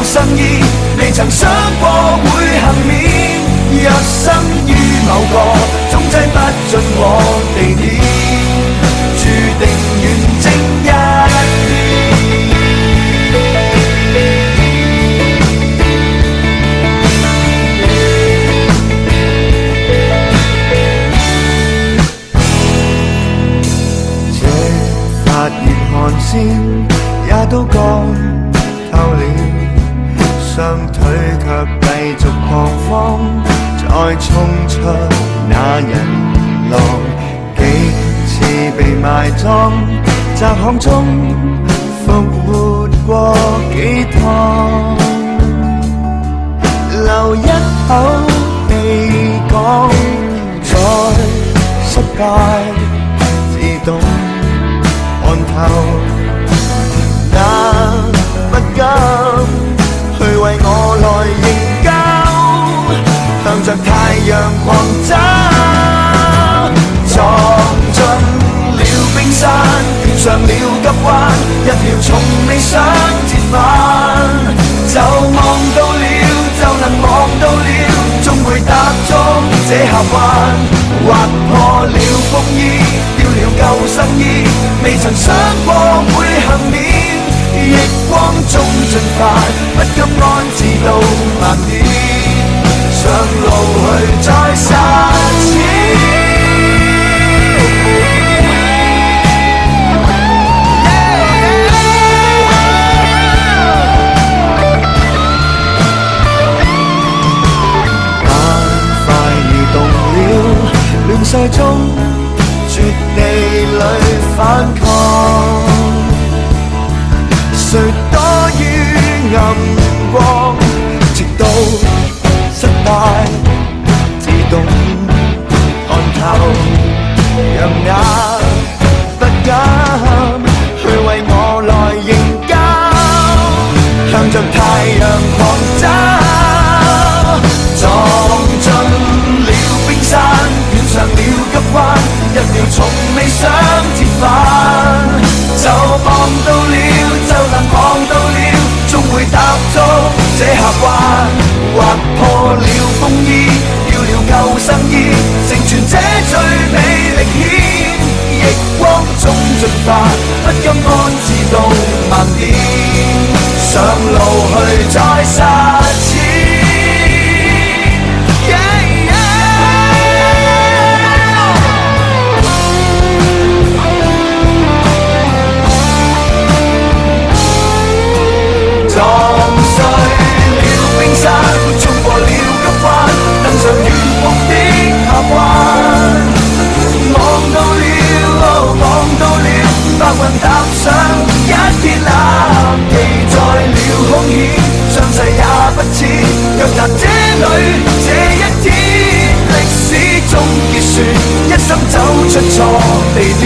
生意，未曾想過會幸免。若生於某個總擠不進我地點，注定遠征一年。這發熱汗腺也都乾透了，雙腿卻繼續狂慌，再衝出那人浪，幾次被埋葬，窄巷中復活過幾趟，留一口氣講，再失敗自動看透，那不甘去為我來營救，向着太陽狂走，撞進了冰山，遇上了急彎，一條從未想折返，就望到了，就能望到了，終會踏足這峽灣，劃破了風衣，掉了救生衣，未曾想過會幸免。逆光中進發，不甘安置到慢點，上路去再實踐。眼快移動了，亂世中絕地裏反抗。誰多於暗光，直到失敗自動看透，讓那不甘去為我來營救，向着太陽狂走，撞進了冰山，遇上了急彎，一條從未想折返，就望到了，就能望到了，終會踏足這峽灣，劃破了風衣，掉了救生衣，成全這最美歷險，逆光中進發，不甘安置到盲點，上路去再實踐。撞碎了冰山，衝過了急彎，登上遠方的峽灣，望到了，望到了，白雲踏上一片藍，記載了兇險，傷勢也不淺，腳踏這裏這一天，歷史終結算，一生走出錯地點。